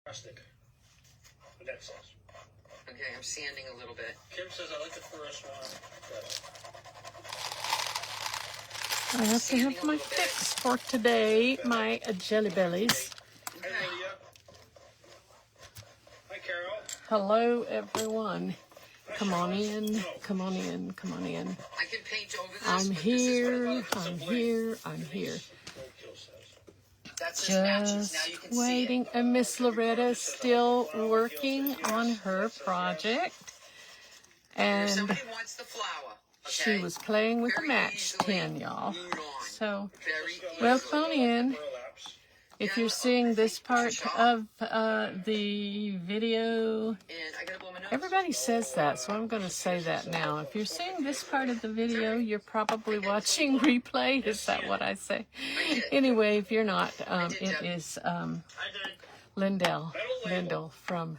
Plastic. But that sauce. Okay, I'm sanding a little bit. Kim says I like the first one better. I have to have my fix for today, my jelly bellies. Hey, Lydia. Hi, Carol. Hello, everyone. Come on in, come on in, come on in. I can paint over this. I'm but this is what here, about- I'm here, I'm here. That's his matches. Now you can Just waiting. And Miss Loretta's still working on her project. If And somebody wants the flour, she okay? was playing with a Very match easily tin, y'all. glued on. So, Very well, easily. come on in. If you're seeing this part of the video, And I gotta blow my nose. everybody says that, so I'm going to say that now. If you're seeing this part of the video, you're probably watching replay. Is that what I say? Anyway, if you're not, it is Lindell from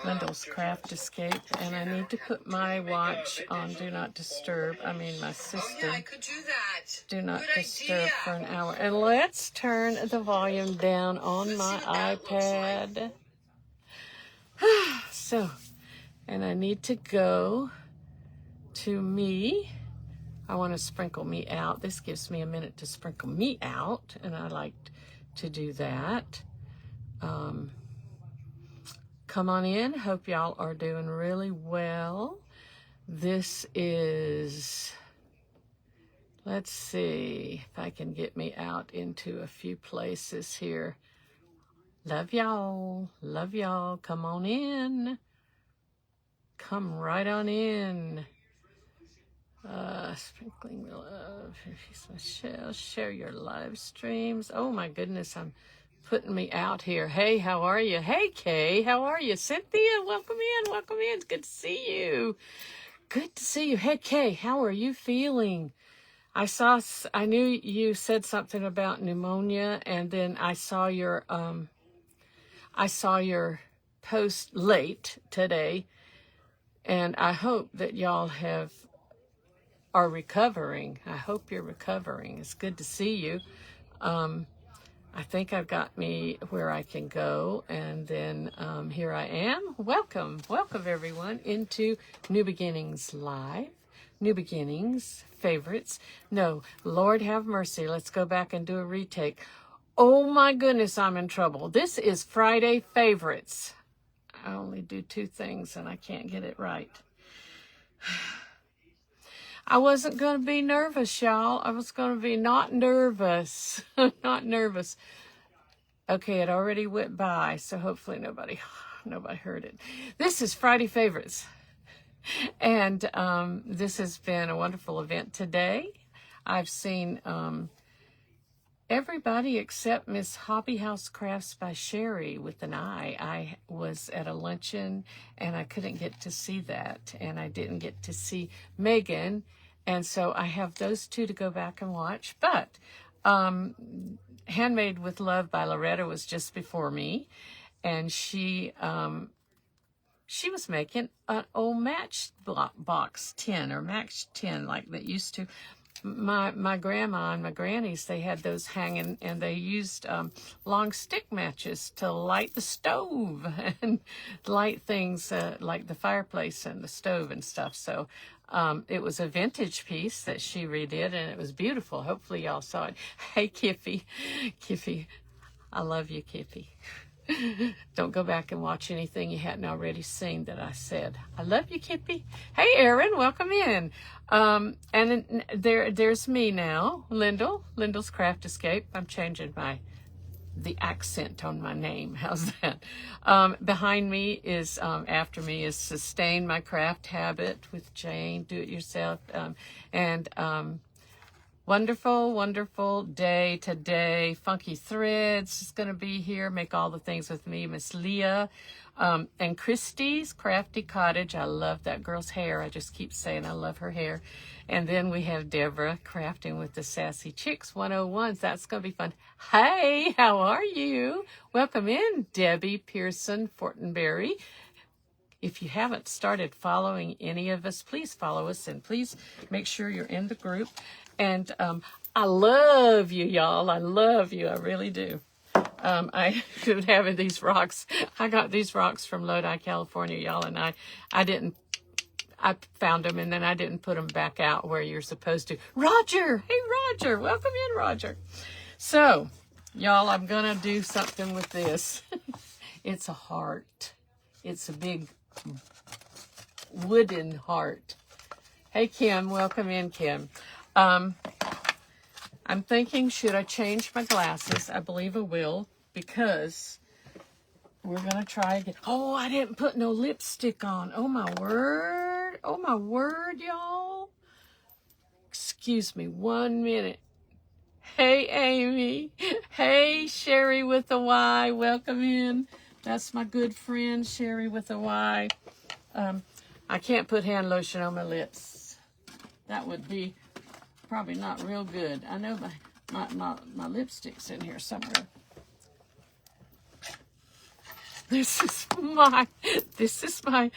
Lindell's Craft Escape, and I need to put my watch on Do Not Disturb. I mean, my Oh system. yeah, I could do that. Do Not Good Disturb idea. for an hour. And let's turn the volume down on my iPad. So, and I need to go to me. I want to sprinkle me out. This gives me a minute to sprinkle me out, and I like to do that. Come on in. Hope y'all are doing really well. This is, let's see if I can get me out into a few places here. Love y'all. Love y'all. Come on in. Come right on in. Sprinkling the love. Michelle, share your live streams. Oh my goodness, I'm putting me out here. Hey, how are you? Hey, Kay, how are you? Cynthia, welcome in. Welcome in. It's good to see you. Good to see you. Hey, Kay, how are you feeling? I knew you said something about pneumonia, and then I saw your post late today, and I hope that y'all are recovering. I hope you're recovering. It's good to see you. I think I've got me where I can go, and then here I am. Welcome everyone into New Beginnings Live. New Beginnings, favorites. No, Lord have mercy. Let's go back and do a retake. Oh my goodness, I'm in trouble. This is Friday Favorites. I only do two things and I can't get it right. I wasn't going to be nervous, y'all. I was going to be not nervous. Not nervous. Okay, it already went by, so hopefully nobody heard it. This is Friday Favorites. And this has been a wonderful event today. I've seen everybody except Miss Hobby House Crafts by Sherry with an I. I was at a luncheon and I couldn't get to see that, and I didn't get to see Megan, and so I have those two to go back and watch. But Handmade with Love by Loretta was just before me, and she was making an old matchbox tin or match tin like that used to. My grandma and my grannies, they had those hanging, and they used long stick matches to light the stove and light things like the fireplace and the stove and stuff. So it was a vintage piece that she redid, and it was beautiful. Hopefully y'all saw it. Hey, Kiffy, I love you, Kiffy. Don't go back and watch anything you hadn't already seen that I said. I love you, Kippy. Hey, Erin, welcome in. And there's me now, Lindell's Craft Escape. I'm changing the accent on my name. How's that? Behind me is, after me is Sustain My Craft Habit with Jane, Do It Yourself. Wonderful, wonderful day today. Funky Threads is going to be here. Make All the Things with Me, Miss Leah. And Christie's Crafty Cottage. I love that girl's hair. I just keep saying I love her hair. And then we have Deborah Crafting with the Sassy Chicks 101s. That's going to be fun. Hey, how are you? Welcome in, Debbie Pearson Fortenberry. If you haven't started following any of us, please follow us, and please make sure you're in the group. And I love you, y'all. I love you. I really do. I should have these rocks. I got these rocks from Lodi, California, y'all, and I found them, and then I didn't put them back out where you're supposed to. Roger! Hey, Roger! Welcome in, Roger. So, y'all, I'm going to do something with this. It's a heart. It's a big wooden heart. Hey, Kim. Welcome in, Kim. I'm thinking, should I change my glasses? I believe I will, because we're going to try again. Oh, I didn't put no lipstick on. Oh, my word. Oh, my word, y'all. Excuse me 1 minute. Hey, Amy. Hey, Sherry with a Y. Welcome in. That's my good friend, Sherry with a Y. I can't put hand lotion on my lips. That would be probably not real good. I know my lipstick's in here somewhere. This is my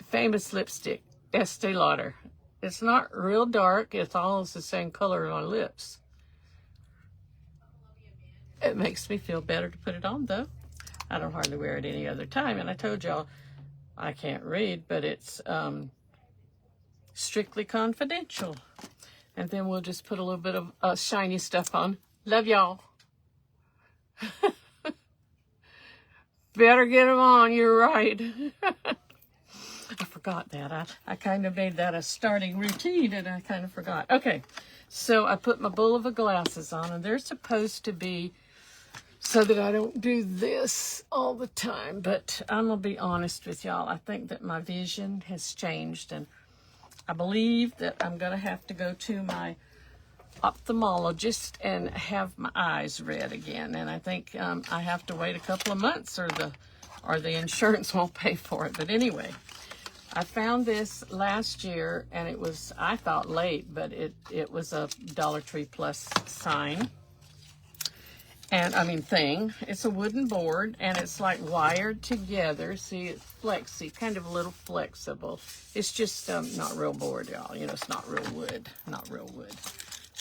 famous lipstick, Estee Lauder. It's not real dark. It's almost the same color on my lips. It makes me feel better to put it on, though. I don't hardly wear it any other time. And I told y'all I can't read, but it's strictly confidential. And then we'll just put a little bit of shiny stuff on. Love y'all. Better get them on, you're right. I forgot that. I kind of made that a starting routine, and I kind of forgot. Okay, so I put my Bulova glasses on, and they're supposed to be so that I don't do this all the time. But I'm going to be honest with y'all. I think that my vision has changed, and I believe that I'm going to have to go to my ophthalmologist and have my eyes read again. And I think I have to wait a couple of months, or the insurance won't pay for it. But anyway, I found this last year, and it was, I thought, late, but it was a Dollar Tree Plus sign. And I mean thing. It's a wooden board, and it's like wired together. See, it's flexy, kind of a little flexible. It's just not real board, y'all. You know, it's not real wood,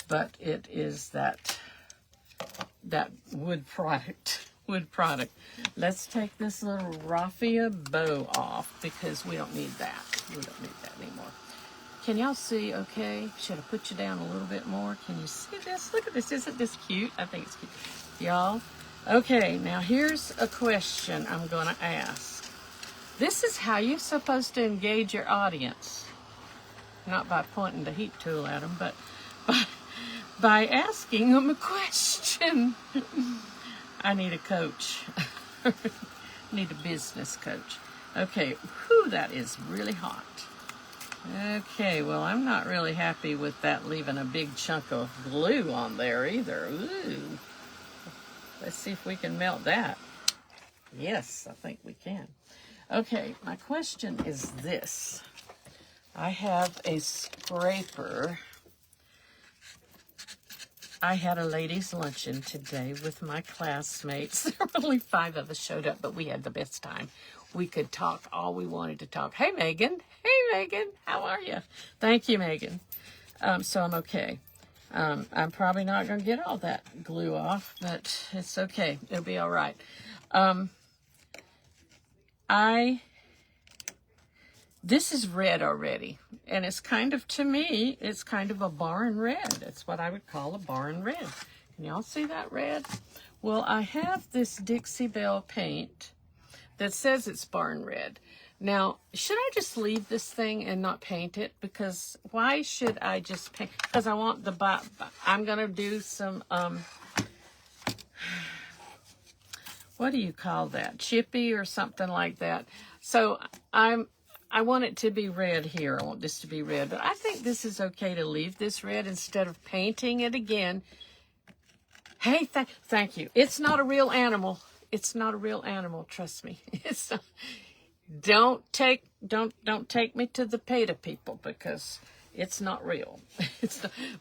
but it is that wood product. Let's take this little raffia bow off, because we don't need that. We don't need that anymore. Can y'all see okay? Should I put you down a little bit more? Can you see this? Look at this. Isn't this cute? I think it's cute. Y'all, okay, now here's a question I'm going to ask. This is how you're supposed to engage your audience. Not by pointing the heat tool at them, but by asking them a question. I need a coach. I need a business coach. Okay, whew, that is really hot. Okay, well, I'm not really happy with that leaving a big chunk of glue on there either. Ooh. Let's see if we can melt that. Yes, I think we can. Okay, my question is this. I have a scraper. I had a ladies' luncheon today with my classmates. There were only 5 of us showed up, but we had the best time. We could talk all we wanted to talk. Hey, Megan. Hey, Megan. How are you? Thank you, Megan. So I'm okay. I'm probably not going to get all that glue off, but it's okay. It'll be all right. This is red already, and it's kind of, to me, it's kind of a barn red. It's what I would call a barn red. Can y'all see that red? Well, I have this Dixie Belle paint that says it's barn red. Now, should I just leave this thing and not paint it? Because why should I just paint? Because I want I'm going to do some, what do you call that? Chippy or something like that. So I want it to be red here. I want this to be red. But I think this is okay to leave this red instead of painting it again. Hey, thank you. It's not a real animal. It's not a real animal. Trust me. It's not. Don't take me to the PETA people, because it's not real.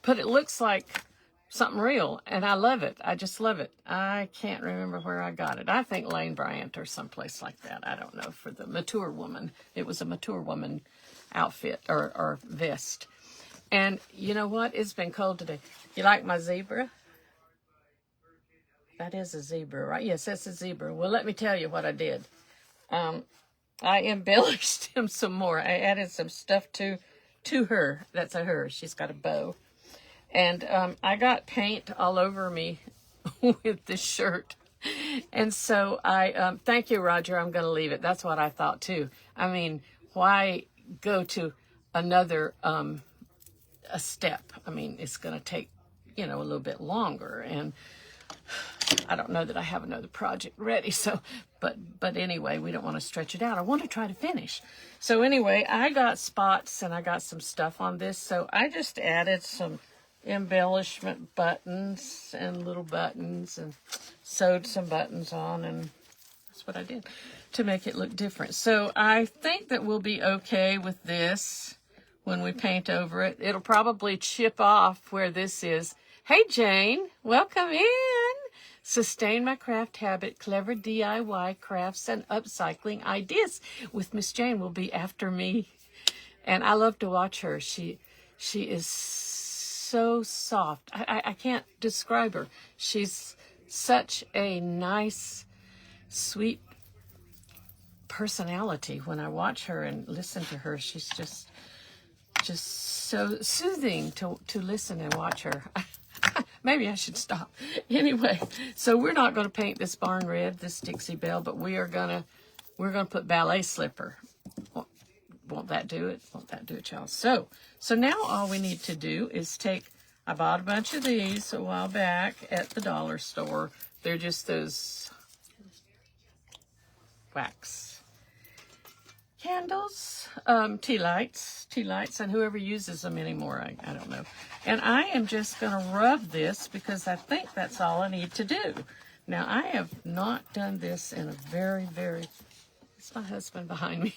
But it looks like something real, and I love it. I just love it. I can't remember where I got it. I think Lane Bryant or someplace like that. I don't know, for the Mature Woman. It was a Mature Woman outfit or vest. And you know what? It's been cold today. You like my zebra? That is a zebra, right? Yes, that's a zebra. Well, let me tell you what I did. I embellished him some more. I added some stuff to her. That's a her. She's got a bow. And I got paint all over me with this shirt. And so I, thank you, Roger. I'm going to leave it. That's what I thought too. I mean, why go to another, a step? I mean, it's going to take, a little bit longer. And I don't know that I have another project ready. So, but anyway, we don't want to stretch it out. I want to try to finish. So anyway, I got spots and I got some stuff on this. So I just added some embellishment buttons and little buttons and sewed some buttons on, and that's what I did to make it look different. So I think that we'll be okay with this when we paint over it. It'll probably chip off where this is. Hey Jane, welcome in. Sustain my craft habit, clever DIY crafts and upcycling ideas with Miss Jane will be after me. And I love to watch her. She is so soft. I can't describe her. She's such a nice, sweet personality. When I watch her and listen to her, she's just so soothing to listen and watch her. Maybe I should stop. Anyway, so we're not going to paint this barn red, this Dixie Belle, but we're gonna put ballet slipper. Won't that do it? Won't that do it, y'all? So now all we need to do is I bought a bunch of these a while back at the dollar store. They're just those wax candles, tea lights, and whoever uses them anymore, I don't know. And I am just going to rub this because I think that's all I need to do. Now, I have not done this in a very, it's my husband behind me,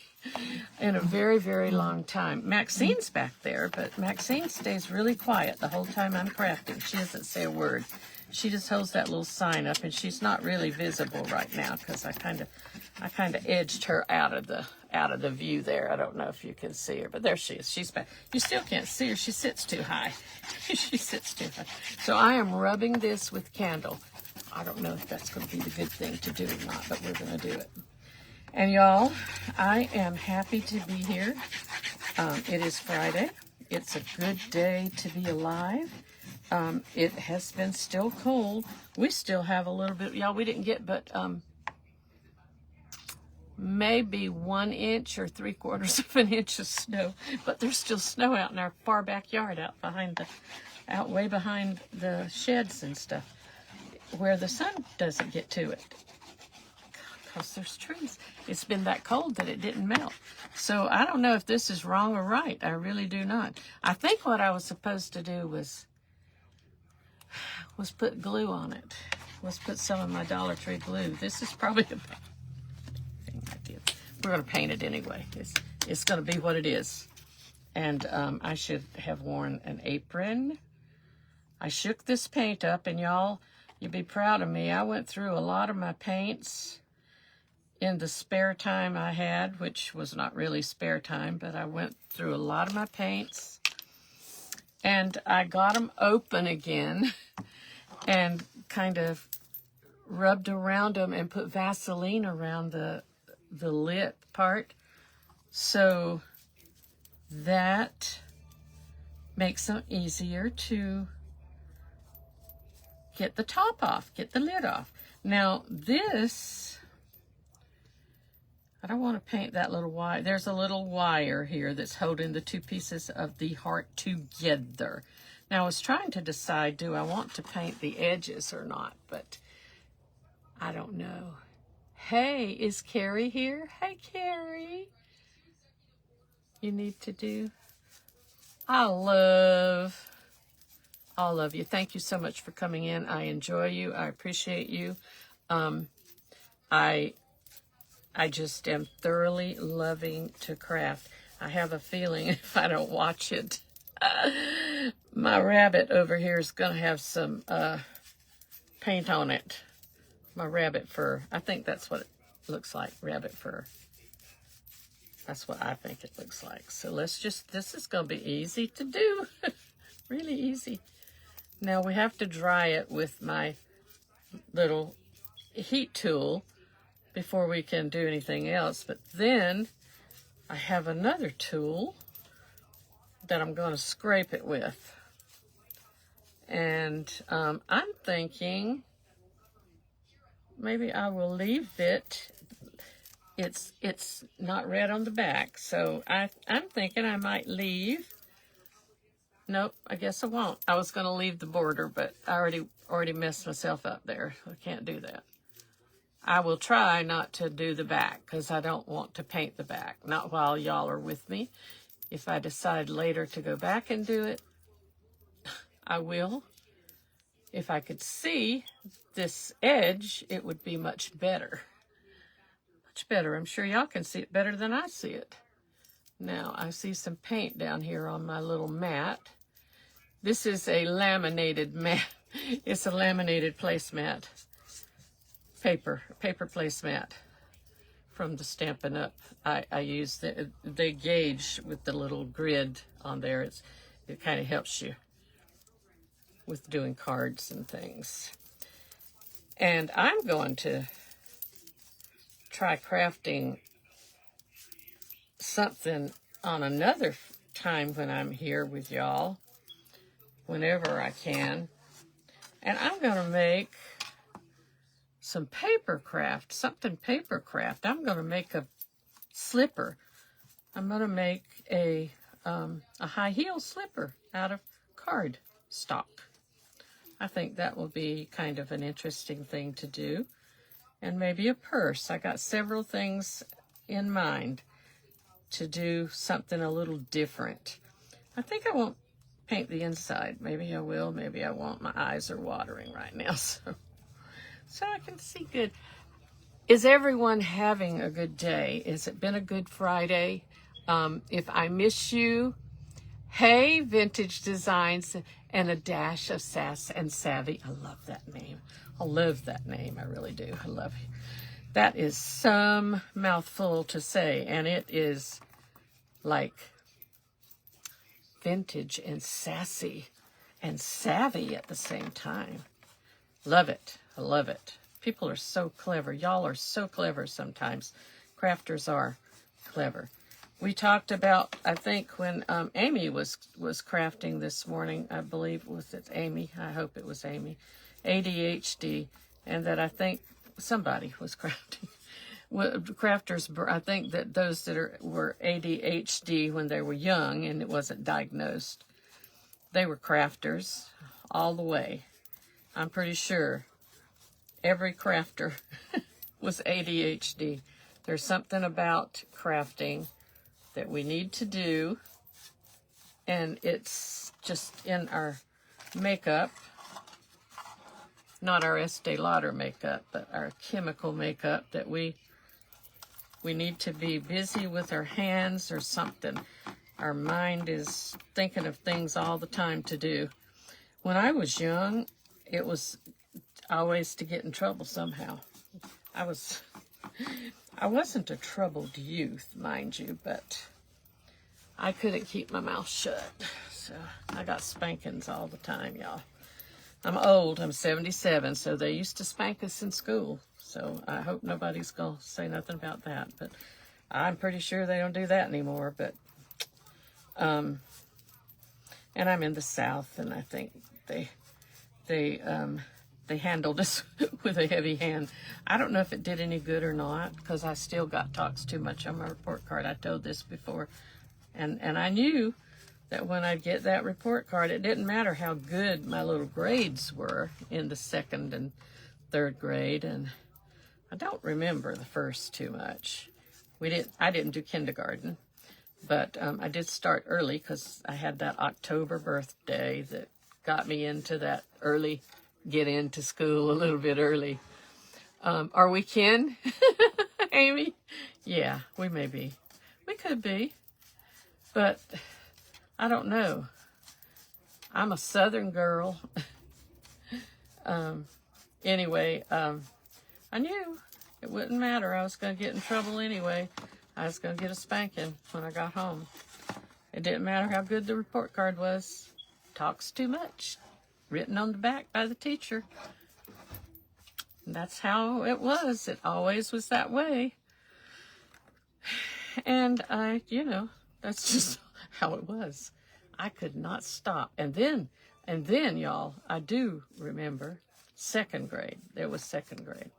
in a very, very long time. Maxine's back there, but Maxine stays really quiet the whole time I'm crafting. She doesn't say a word. She just holds that little sign up, and she's not really visible right now because I kind of edged her out of the view there. I don't know if you can see her, but there she is. She's back. You still can't see her. She sits too high. She sits too high. So I am rubbing this with candle. I don't know if that's going to be the good thing to do or not, but we're going to do it. And y'all, I am happy to be here. It is Friday. It's a good day to be alive. It has been still cold. We still have a little bit, y'all, we didn't get but maybe 1 inch or 3/4 of an inch of snow, but there's still snow out in our far backyard out way behind the sheds and stuff where the sun doesn't get to it because there's trees. It's been that cold that it didn't melt. So I don't know if this is wrong or right. I really do not. I think what I was supposed to do was put glue on it. Was put some of my Dollar Tree glue. This is probably the thing I did. We're going to paint it anyway. It's going to be what it is. And I should have worn an apron. I shook this paint up, and y'all, you'd be proud of me. I went through a lot of my paints in the spare time I had, which was not really spare time, but I went through a lot of my paints. And I got them open again and kind of rubbed around them and put Vaseline around the lip part. So that makes them easier to get the top off, get the lid off. Now this, I don't want to paint that little wire. There's a little wire here that's holding the two pieces of the heart together. Now I was trying to decide, do I want to paint the edges or not, but I don't know. Hey, is Carrie here? Hey, Carrie. You need to do. I love all of you. Thank you so much for coming in. I enjoy you. I appreciate you. I just am thoroughly loving to craft. I have a feeling if I don't watch it, my rabbit over here is going to have some paint on it. My rabbit fur. I think that's what it looks like, rabbit fur. That's what I think it looks like. So let's just, this is going to be easy to do. Really easy. Now we have to dry it with my little heat tool before we can do anything else. But then I have another tool that I'm going to scrape it with. And I'm thinking maybe I will leave it. It's not red on the back, so I'm thinking I might leave. Nope, I guess I won't. I was going to leave the border, but I already messed myself up there. I can't do that. I will try not to do the back because I don't want to paint the back. Not while y'all are with me. If I decide later to go back and do it, I will. If I could see this edge, it would be much better. Much better. I'm sure y'all can see it better than I see it. Now, I see some paint down here on my little mat. This is a laminated mat. It's a laminated placemat. Paper placemat from the Stampin' Up. I use they gauge with the little grid on there. It kind of helps you with doing cards and things. And I'm going to try crafting something on another time when I'm here with y'all, whenever I can. And I'm going to make some paper craft, something paper craft. I'm going to make a slipper. I'm going to make a high heel slipper out of card stock. I think that will be kind of an interesting thing to do. And maybe a purse. I got several things in mind to do something a little different. I think I won't paint the inside. Maybe I will, maybe I won't. My eyes are watering right now, so I can see good. Is everyone having a good day? Has it been a good Friday? If I miss you, hey, Vintage Designs and a dash of sass and savvy. I love that name. I love that name. I really do. I love it. That is some mouthful to say, and it is like vintage and sassy and savvy at the same time. Love it. I love it. People are so clever. Y'all are so clever sometimes. Crafters are clever. We talked about, I think, when Amy was crafting this morning, I believe, was it Amy? I hope it was Amy. ADHD, and that I think somebody was crafting. Crafters, I think that those that were ADHD when they were young and it wasn't diagnosed, they were crafters all the way. I'm pretty sure every crafter was ADHD. There's something about crafting that we need to do, and it's just in our makeup, not our Estee Lauder makeup, but our chemical makeup, that we need to be busy with our hands or something. Our mind is thinking of things all the time to do. When I was young, it was always to get in trouble somehow. I wasn't a troubled youth, mind you, but I couldn't keep my mouth shut. So I got spankings all the time, y'all. I'm old. I'm 77, so they used to spank us in school. So I hope nobody's going to say nothing about that. But I'm pretty sure they don't do that anymore. But, and I'm in the South, and I think they handled us with a heavy hand. I don't know if it did any good or not, because I still got talks too much on my report card. I told this before. And I knew that when I'd get that report card, it didn't matter how good my little grades were in the 2nd and 3rd grade. And I don't remember the first too much. I didn't do kindergarten, but I did start early because I had that October birthday that got me into that early, get into school a little bit early. Are we kin, Amy? Yeah, we may be. We could be. But I don't know. I'm a Southern girl. Anyway, I knew it wouldn't matter. I was going to get in trouble anyway. I was going to get a spanking when I got home. It didn't matter how good the report card was. Talks too much. Written on the back by the teacher. And that's how it was. It always was that way. And that's just how it was. I could not stop. And then, y'all, I do remember second grade. There was second grade.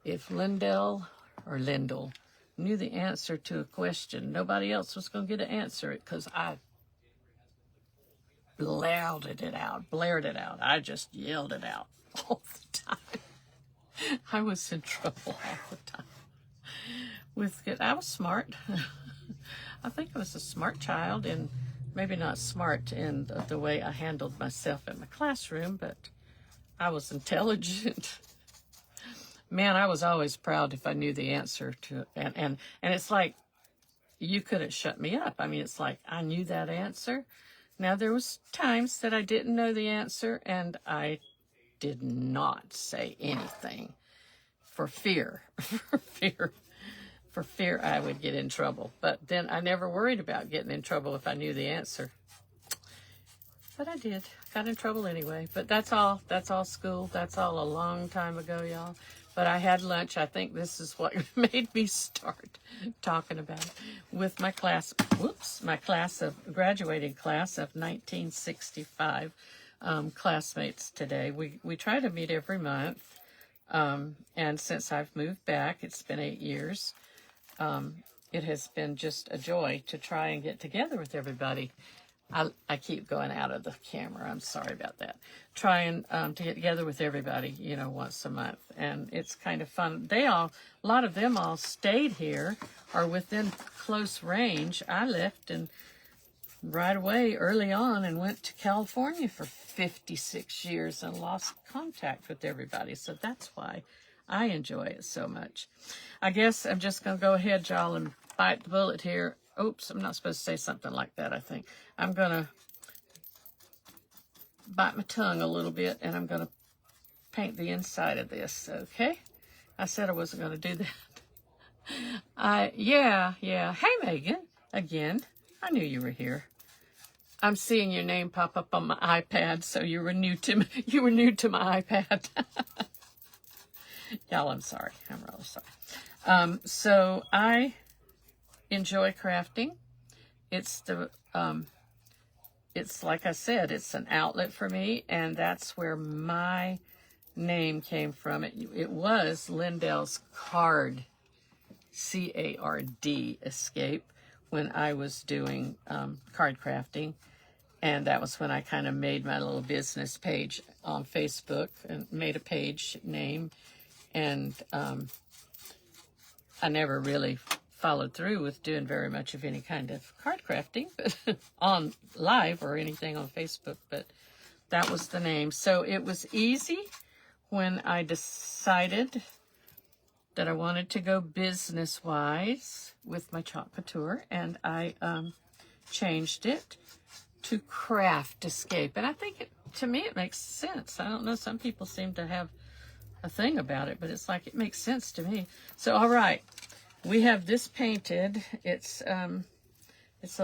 If Lindell knew the answer to a question, nobody else was going to get to answer it because I blared it out. I just yelled it out all the time. I was in trouble all the time. I was smart. I think I was a smart child, and maybe not smart in the way I handled myself in my classroom, but I was intelligent. Man, I was always proud if I knew the answer to it. And it's like, you couldn't shut me up. I mean, it's like I knew that answer. Now, there was times that I didn't know the answer, and I did not say anything for fear. For fear I would get in trouble. But then I never worried about getting in trouble if I knew the answer. But I did. Got in trouble anyway. But that's all school. That's all a long time ago, y'all. But I had lunch. I think this is what made me start talking about it with my class. Graduating class of 1965 classmates today. We try to meet every month. And since I've moved back, it's been 8 years. It has been just a joy to try and get together with everybody. I keep going out of the camera. I'm sorry about that. Trying to get together with everybody, once a month. And it's kind of fun. A lot of them all stayed here or within close range. I left and right away early on and went to California for 56 years and lost contact with everybody. So that's why I enjoy it so much. I guess I'm just going to go ahead, y'all, and bite the bullet here. Oops, I'm not supposed to say something like that, I think. I'm going to bite my tongue a little bit, and I'm going to paint the inside of this, okay? I said I wasn't going to do that. Yeah. Hey, Megan, again. I knew you were here. I'm seeing your name pop up on my iPad, so you were new to my iPad. Y'all, I'm sorry. I'm really sorry. So I enjoy crafting. It's like I said, it's an outlet for me, and that's where my name came from. It was Lindell's Card, C-A-R-D, escape, when I was doing card crafting. And that was when I kind of made my little business page on Facebook and made a page name. And I never really followed through with doing very much of any kind of card crafting, but on live or anything on Facebook. But that was the name. So it was easy when I decided that I wanted to go business-wise with my Chalk Couture, and I changed it to Craft Escape. And I think, to me, it makes sense. I don't know, some people seem to have a thing about it, but it's like it makes sense to me. So, all right, we have this painted. It's a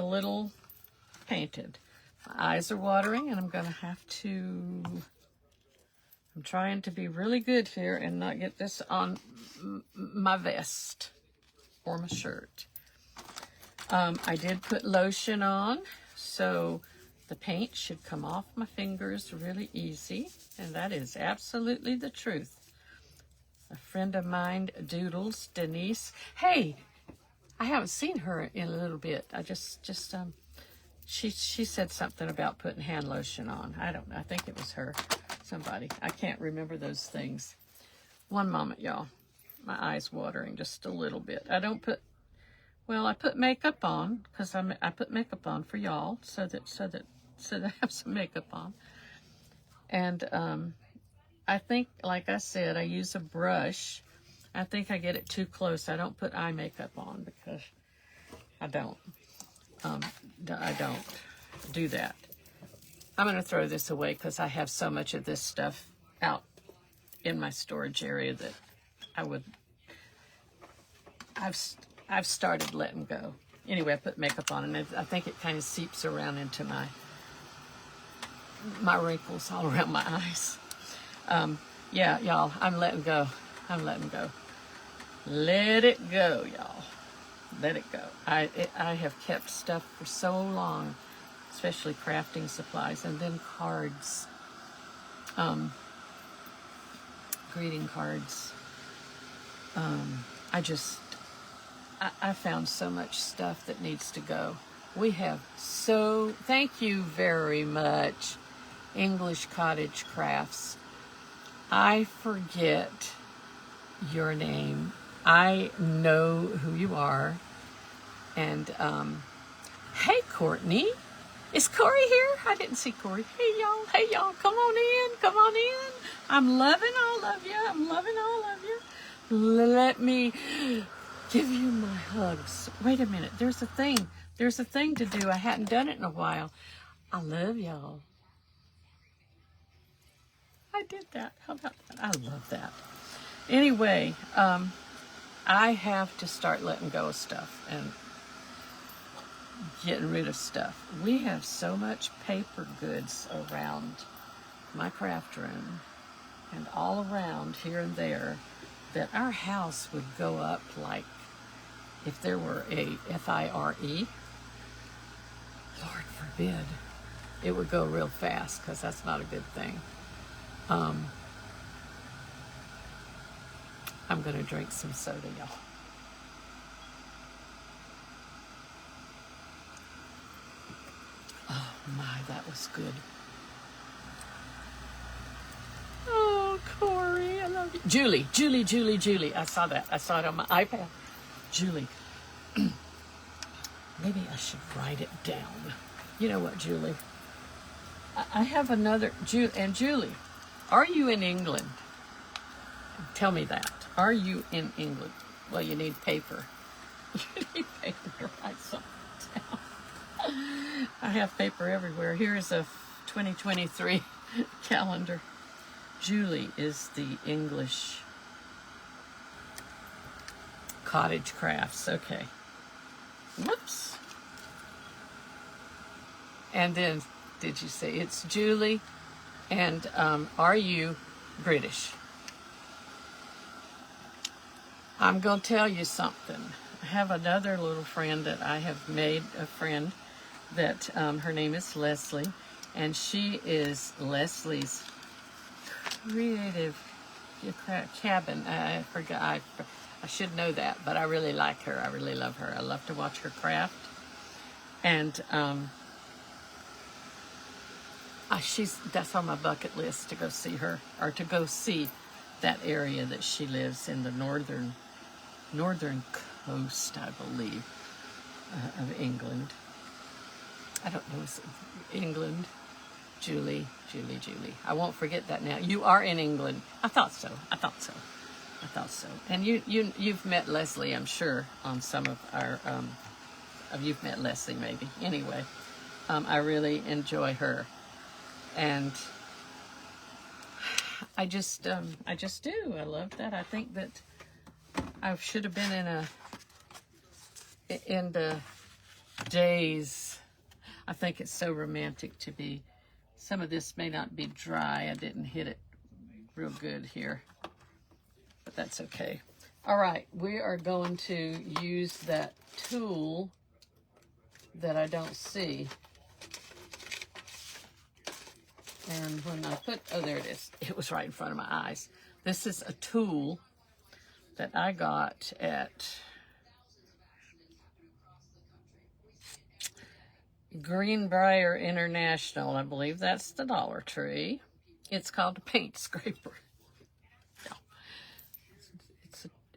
little painted. My eyes are watering, and I'm going to have to... I'm trying to be really good here and not get this on my vest or my shirt. I did put lotion on, so the paint should come off my fingers really easy, and that is absolutely the truth. A friend of mine doodles, Denise. Hey, I haven't seen her in a little bit. I she said something about putting hand lotion on. I don't know. I think it was her. Somebody. I can't remember those things. One moment, y'all. My eyes watering just a little bit. I put makeup on because I put makeup on for y'all so that I have some makeup on. And I think, like I said, I use a brush. I think I get it too close. I don't put eye makeup on because I don't do that. I'm going to throw this away because I have so much of this stuff out in my storage area that I've started letting go. Anyway, I put makeup on, and I think it kind of seeps around into my wrinkles all around my eyes. Yeah, y'all, I'm letting go. I'm letting go. Let it go, y'all. Let it go. I have kept stuff for so long, especially crafting supplies, and then cards, greeting cards. I found so much stuff that needs to go. We have thank you very much, English Cottage Crafts. I forget your name. I know who you are. And, hey, Courtney. Is Corey here? I didn't see Corey. Hey, y'all. Come on in. Come on in. I'm loving all of you. I'm loving all of you. Let me give you my hugs. Wait a minute. There's a thing. There's a thing to do. I hadn't done it in a while. I love y'all. I did that. How about that? I love that. Anyway, I have to start letting go of stuff and getting rid of stuff. We have so much paper goods around my craft room and all around here and there that our house would go up like if there were a FIRE, Lord forbid, it would go real fast because that's not a good thing. I'm going to drink some soda, y'all. Oh my, that was good. Oh, Corey, I love you. Julie. I saw that. I saw it on my iPad. Julie. Maybe I should write it down. You know what, Julie? I have another, and Julie, are you in England? Tell me that. Are you in England? Well, you need paper. You need paper to write something down. I have paper everywhere. Here's a 2023 calendar. Julie is the English Cottage Crafts. Okay. Whoops. And then, did you say it's Julie? And are you British? I'm going to tell you something. I have another little friend that I have made a friend that her name is Leslie, and she is Leslie's creative cabin. I forgot. I should know that, but I really like her. I really love her. I love to watch her craft, and that's on my bucket list to go see her, or to go see that area that she lives in, the northern coast, I believe, of England. I don't know, is it England? Julie. I won't forget that now. You are in England. I thought so. And you've met Leslie, I'm sure, on some of our, you've met Leslie maybe. Anyway, I really enjoy her. And I just do. I love that. I think that I should have been in the days. I think it's so romantic to be. Some of this may not be dry. I didn't hit it real good here, but that's okay. All right, we are going to use that tool that I don't see. And when I oh, there it is. It was right in front of my eyes. This is a tool that I got at Greenbrier International. I believe that's the Dollar Tree. It's called a paint scraper. No,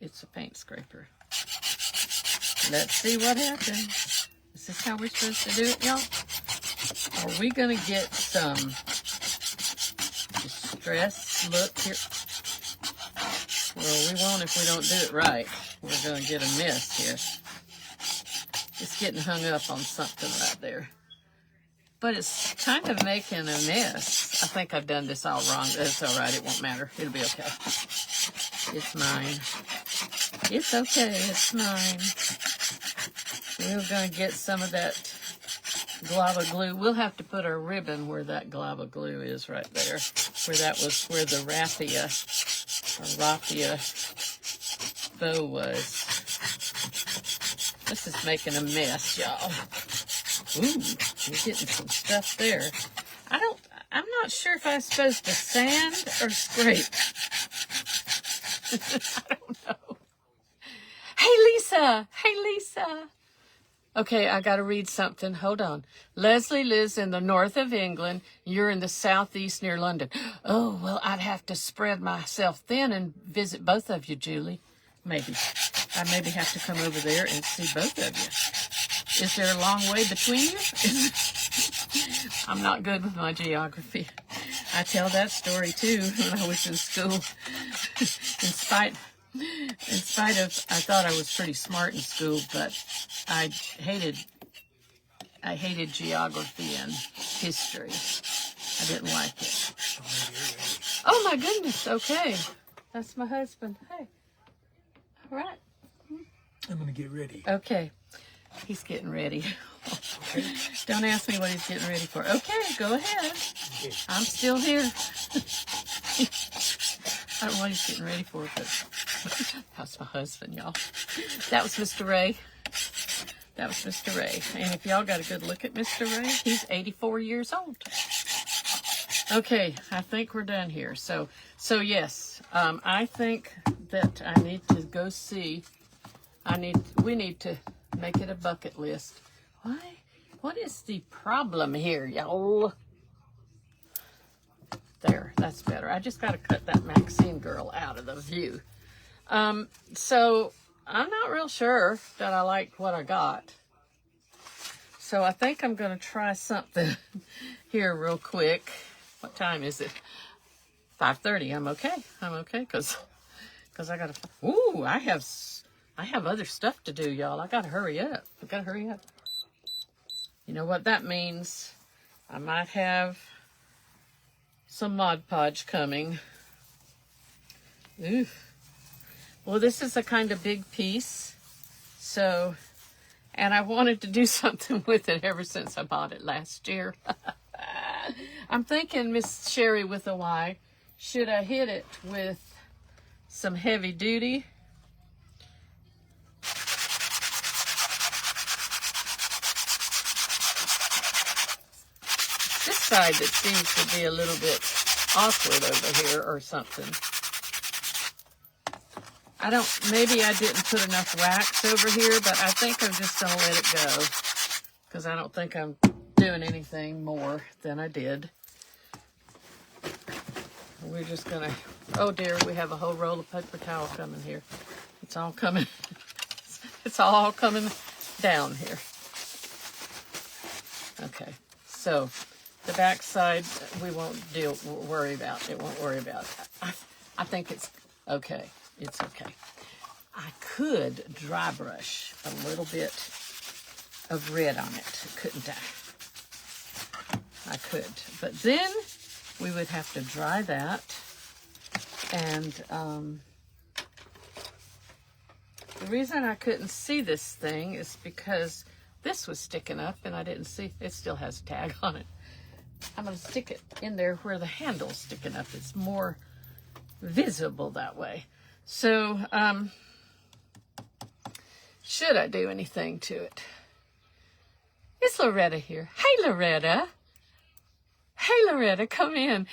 it's a paint scraper. Let's see what happens. Is this how we're supposed to do it, y'all? Are we going to get some distress? Look here. Well, we won't if we don't do it right. We're going to get a mess here. It's getting hung up on something right there. But it's kind of making a mess. I think I've done this all wrong. That's all right. It won't matter. It'll be okay. It's mine. It's okay. It's mine. We're going to get some of that glob of glue. We'll have to put our ribbon where that glob of glue is right there. Where that was where the raffia bow was. This is making a mess, y'all. Ooh, we're getting some stuff there. I'm not sure if I'm supposed to sand or scrape. I don't know. Hey, Lisa. Hey, Lisa. Okay, I got to read something. Hold on. Leslie lives in the north of England. You're in the southeast near London. Oh, well, I'd have to spread myself thin and visit both of you, Julie. Maybe. I maybe have to come over there and see both of you. Is there a long way between you? I'm not good with my geography. I tell that story, too, when I was in school. In spite of, I thought I was pretty smart in school, but I hated geography and history. I didn't like it. Oh my goodness, okay. That's my husband. Hey. All right. I'm going to get ready. Okay. He's getting ready. Don't ask me what he's getting ready for. Okay, go ahead. Okay. I'm still here. I don't know what he's getting ready for, but that's my husband, y'all. That was Mr. Ray. That was Mr. Ray. And if y'all got a good look at Mr. Ray, he's 84 years old. Okay, I think we're done here. So yes, I think that I need to go see. We need to make it a bucket list. Why? What is the problem here, y'all? There, that's better. I just got to cut that Maxine girl out of the view. So I'm not real sure that I like what I got. So I think I'm going to try something here real quick. What time is it? 5:30. I'm okay because I got to. Ooh, I have other stuff to do, y'all. I got to hurry up. You know what that means? I might have some Mod Podge coming. Ooh. Well, this is a kind of big piece. So, and I wanted to do something with it ever since I bought it last year. I'm thinking, Miss Sherry with a Y, should I hit it with some heavy duty? This side that seems to be a little bit awkward over here or something. Maybe I didn't put enough wax over here, but I think I'm just going to let it go because I don't think I'm doing anything more than I did. We're just going to, oh dear, we have a whole roll of paper towel coming here. It's all coming down here. Okay, so the back side we won't worry about. It won't worry about. I think it's okay. It's okay. I could dry brush a little bit of red on it, couldn't I? I could, but then we would have to dry that, and the reason I couldn't see this thing is because this was sticking up and I didn't see. It still has a tag on it. I'm going to stick it in there where the handle's sticking up. It's more visible that way. So, should I do anything to it? It's Loretta here. Hey, Loretta. Hey, Loretta, come in.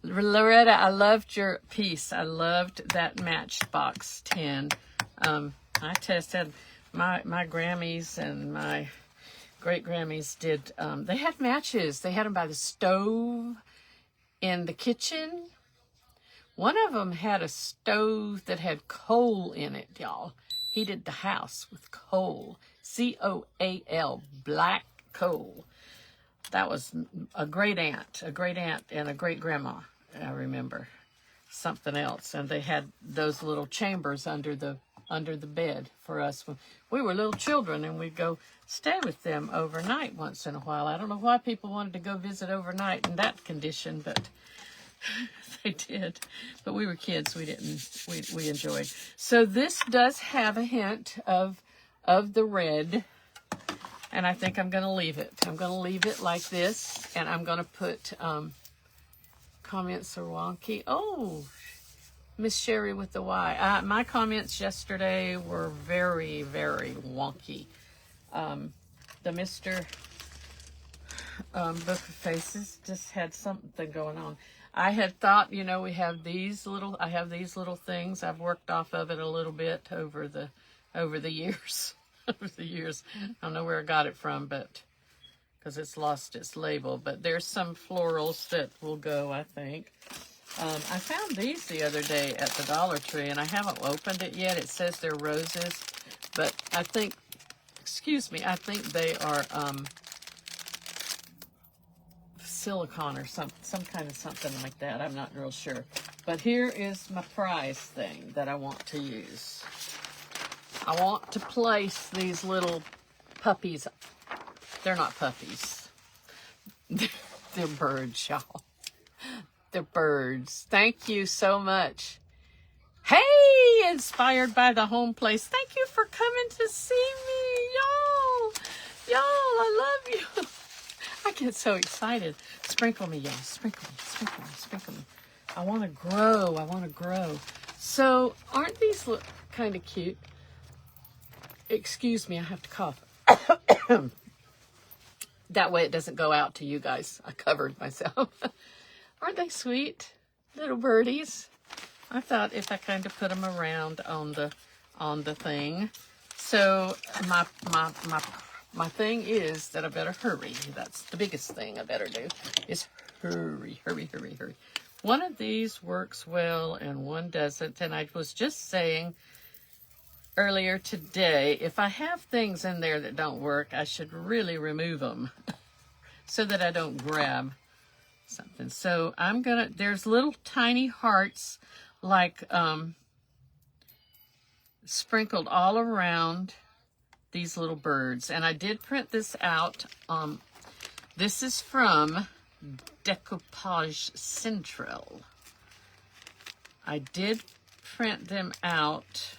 Loretta, I loved your piece. I loved that Matchbox 10. I tested my Grammys and my great Grammys did. They had matches. They had them by the stove in the kitchen. One of them had a stove that had coal in it, y'all. Heated the house with coal. C-O-A-L, black coal. That was a great aunt and a great grandma, I remember. Something else. And they had those little chambers under the bed for us when we were little children, and we'd go stay with them overnight once in a while. I don't know why people wanted to go visit overnight in that condition, but they did. But we were kids. We enjoyed. So this does have a hint of the red. And I think I'm going to leave it. I'm going to leave it like this. And I'm going to put comments are wonky. Oh, Miss Sherry with the Y. My comments yesterday were very, very wonky. The Mr. Book of Faces just had something going on. I had thought, you know, I have these little things. I've worked off of it a little bit over the years. Over the years. I don't know where I got it from, but because it's lost its label. But there's some florals that will go, I think. I found these the other day at the Dollar Tree, and I haven't opened it yet. It says they're roses, but I think, I think they are silicone or some kind of something like that. I'm not real sure. But here is my prize thing that I want to use. I want to place these little puppies. They're not puppies. They're birds, y'all. They're birds. Thank you so much. Hey, inspired by the home place. Thank you for coming to see me, y'all. Y'all, I love you. I get so excited. Sprinkle me, y'all. Sprinkle me, sprinkle me, sprinkle me. I want to grow. I want to grow. So, aren't these look kind of cute? Excuse me, I have to cough. That way it doesn't go out to you guys. I covered myself. Aren't they sweet little birdies? I thought if I kind of put them around on the thing. So my thing is that I better hurry. That's the biggest thing I better do is hurry. One of these works well and one doesn't. And I was just saying earlier today, if I have things in there that don't work, I should really remove them so that I don't grab something. So there's little tiny hearts like sprinkled all around these little birds. And I did print this out. This is from Decoupage Central. I did print them out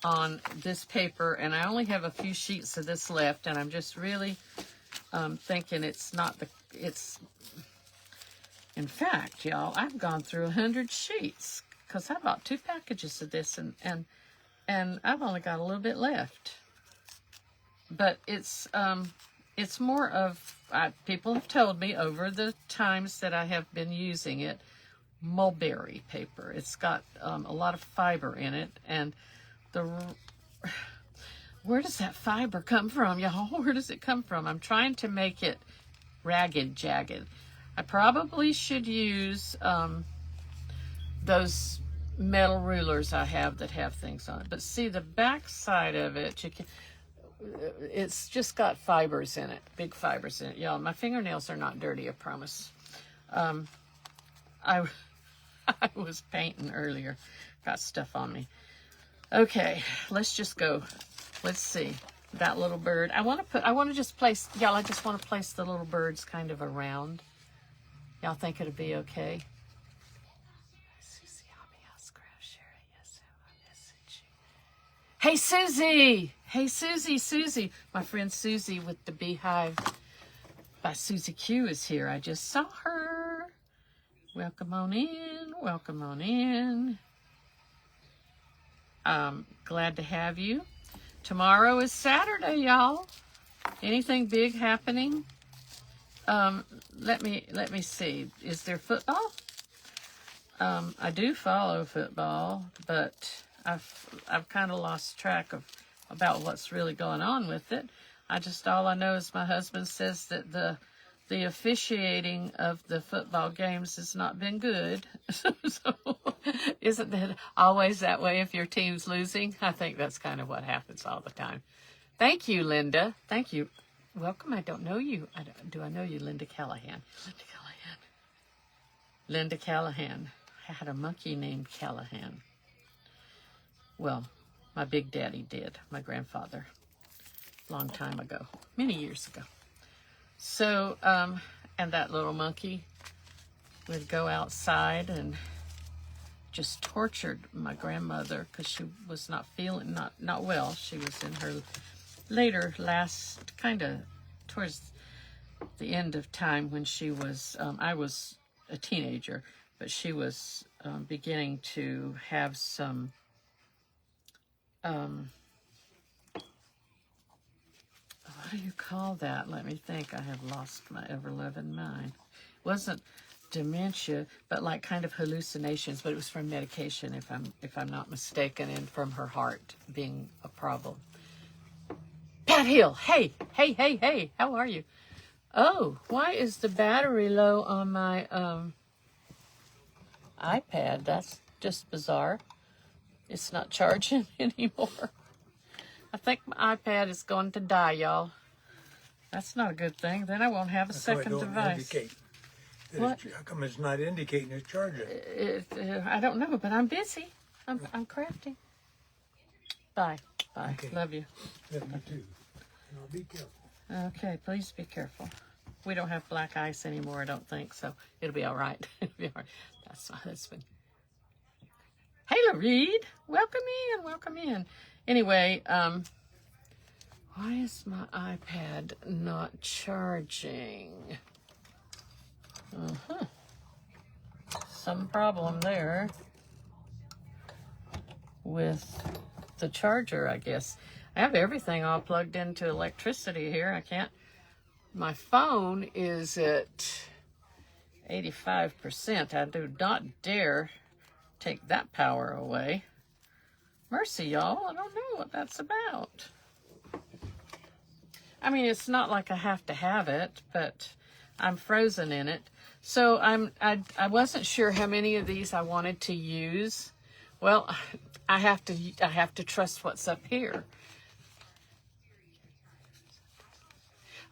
on this paper, and I only have a few sheets of this left, and I'm just really thinking in fact, y'all, I've gone through 100 sheets because I bought 2 packages of this, and I've only got a little bit left. But it's more of, people have told me over the times that I have been using it, mulberry paper. It's got a lot of fiber in it, and where does that fiber come from, y'all? Where does it come from? I'm trying to make it ragged, jagged. I probably should use those metal rulers I have that have things on it. But see, the back side of it, it's just got fibers in it, big fibers in it. Y'all, my fingernails are not dirty, I promise. I was painting earlier, got stuff on me. Okay, let's just go. Let's see that little bird. I want to just place, y'all, I just want to place the little birds kind of around. Y'all think it'll be okay? Hey, Susie. Hey, Susie. My friend Susie with the Beehive by Susie Q is here. I just saw her. Welcome on in. Welcome on in. Glad to have you. Tomorrow is Saturday, y'all. Anything big happening? Let me see. Is there football? I do follow football, but I've kind of lost track about what's really going on with it. All I know is my husband says that the officiating of the football games has not been good. So isn't that always that way if your team's losing? I think that's kind of what happens all the time. Thank you, Linda. Thank you. Welcome. I don't know you. Do I know you, Linda Callahan? Linda Callahan. I had a monkey named Callahan. Well, my big daddy did. My grandfather. Long time ago. Many years ago. So, and that little monkey would go outside and just tortured my grandmother because she was not feeling, not well. She was in her later, kind of towards the end of time when she was, I was a teenager, but she was beginning to have some, what do you call that? Let me think. I have lost my ever-loving mind. It wasn't dementia, but like kind of hallucinations, but it was from medication, if I'm not mistaken, and from her heart being a problem. Pat Hill, hey, how are you? Oh, why is the battery low on my iPad? That's just bizarre. It's not charging anymore. I think my iPad is going to die, y'all. That's not a good thing. Then I won't have a second device. What? How come it's not indicating it's charging? I don't know, but I'm busy. I'm crafting. Bye. Okay. Love you. Love you too. Now be careful. Okay, please be careful. We don't have black ice anymore, I don't think, so it'll be all right. It'll be all right. That's my husband. Hey, Reed. Welcome in. Anyway, why is my iPad not charging? Some problem there with the charger, I guess. I have everything all plugged into electricity here. I can't. My phone is at 85%. I do not dare take that power away. Mercy, y'all. I don't know what that's about. I mean, it's not like I have to have it, but I'm frozen in it. So I wasn't sure how many of these I wanted to use. Well, I have to trust what's up here.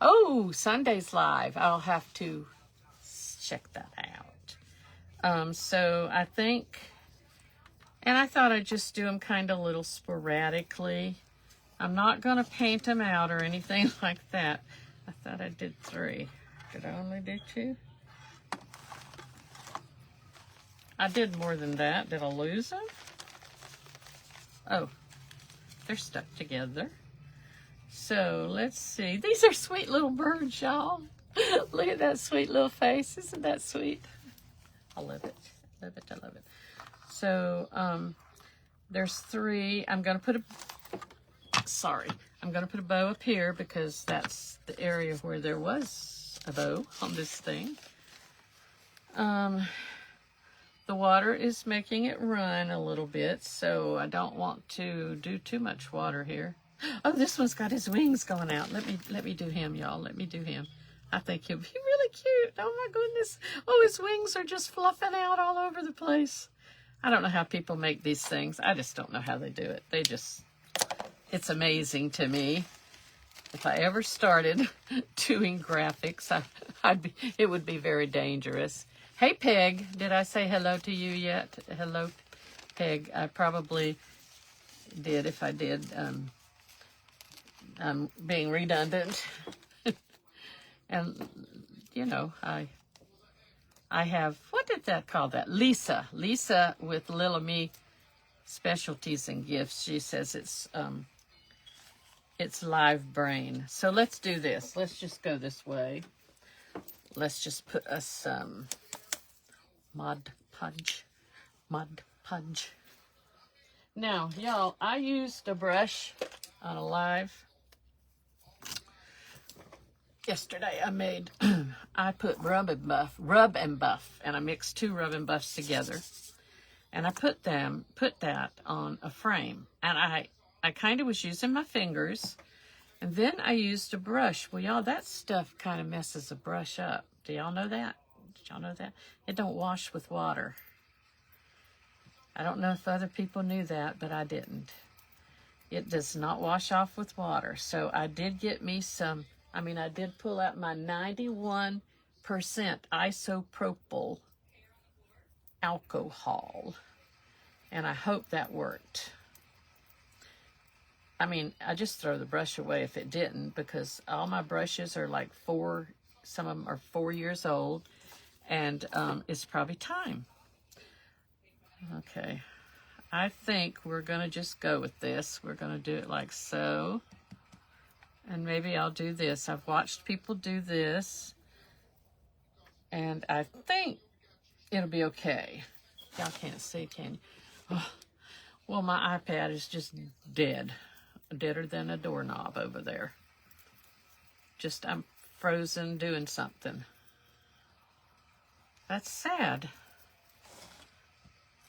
Oh, Sunday's live. I'll have to check that out. So I think, and I thought I'd just do them kind of little sporadically. I'm not going to paint them out or anything like that. I thought I did 3. Did I only do 2? I did more than that. Did I lose them? Oh, they're stuck together. So let's see. These are sweet little birds, y'all. Look at that sweet little face. Isn't that sweet? I love it. I love it. So there's 3. I'm going to put a bow up here because that's the area where there was a bow on this thing. The water is making it run a little bit, so I don't want to do too much water here. Oh, this one's got his wings going out. Let me do him, y'all. Let me do him. I think he'll be really cute. Oh my goodness. Oh, his wings are just fluffing out all over the place. I don't know how people make these things. I just don't know how they do it. It's amazing to me. If I ever started doing graphics, it would be very dangerous. Hey, Peg, did I say hello to you yet? Hello, Peg. I probably did. If I did, I'm being redundant. And, you know, I have, what did that call that? Lisa with Lil Me Specialties and Gifts. She says it's Live Brain. So let's do this. Let's just go this way. Let's just put us some Mod Podge. Now, y'all, I used a brush on a live. Yesterday I put rub and buff, and I mixed 2 rub and buffs together. And I put that on a frame. And I kind of was using my fingers. And then I used a brush. Well, y'all, that stuff kind of messes a brush up. Do y'all know that? Did y'all know that? It don't wash with water. I don't know if other people knew that, but I didn't. It does not wash off with water. So I did get me some, I did pull out my 91% isopropyl alcohol. And I hope that worked. I just throw the brush away if it didn't, because all my brushes are like some of them are 4 years old, and it's probably time. Okay, I think we're going to just go with this. We're going to do it like so. And maybe I'll do this. I've watched people do this, and I think it'll be okay. Y'all can't see, can you? Oh. Well, my iPad is just dead. Deader than a doorknob over there. Just, I'm frozen doing something. That's sad.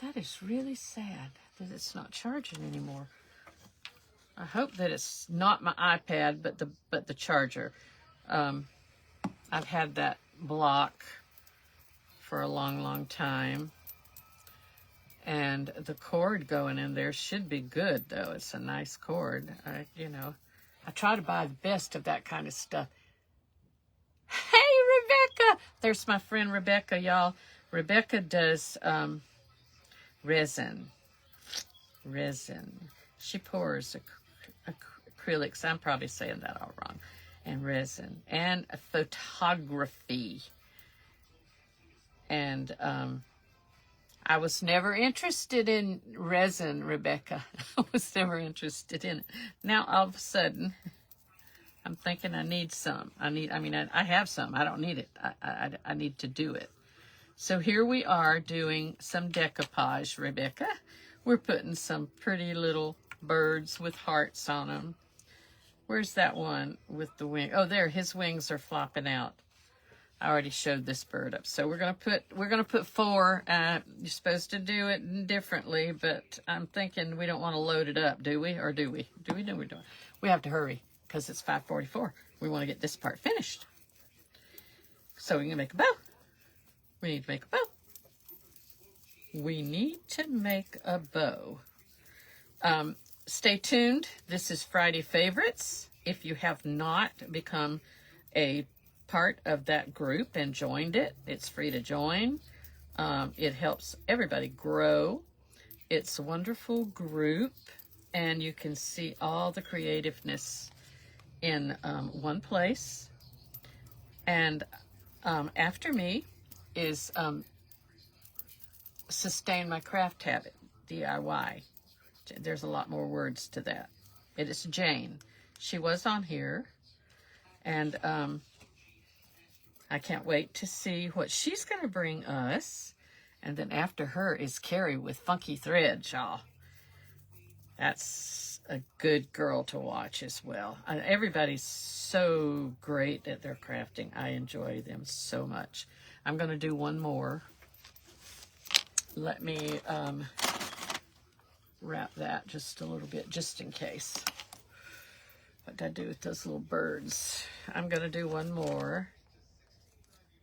That is really sad that it's not charging anymore. I hope that it's not my iPad, but the charger. I've had that block for a long, long time. And the cord going in there should be good, though. It's a nice cord. I try to buy the best of that kind of stuff. Hey, Rebecca! There's my friend Rebecca, y'all. Rebecca does resin. She pours acrylics. I'm probably saying that all wrong. And resin. And photography. And I was never interested in resin, Rebecca. I was never interested in it. Now, all of a sudden, I'm thinking I need some. I have some. I don't need it. I need to do it. So here we are doing some decoupage, Rebecca. We're putting some pretty little birds with hearts on them. Where's that one with the wing? Oh, there. His wings are flopping out. I already showed this bird up. So we're gonna put 4. You're supposed to do it differently, but I'm thinking we don't want to load it up, do we? Or do we? Do we know we're doing? We have to hurry because it's 5:44. We want to get this part finished. So we're gonna make a bow. We need to make a bow. We need to make a bow. Stay tuned. This is Friday Favorites. If you have not become a part of that group and joined it, it's free to join. It helps everybody grow. It's a wonderful group, and you can see all the creativeness in one place. And after me is Sustain My Craft Habit, DIY. There's a lot more words to that. It is Jane. She was on here, and I can't wait to see what she's going to bring us. And then after her is Carrie with Funky Threads, y'all. That's a good girl to watch as well. Everybody's so great at their crafting. I enjoy them so much. I'm going to do one more. Let me wrap that just a little bit, just in case. What did I do with those little birds? I'm going to do one more,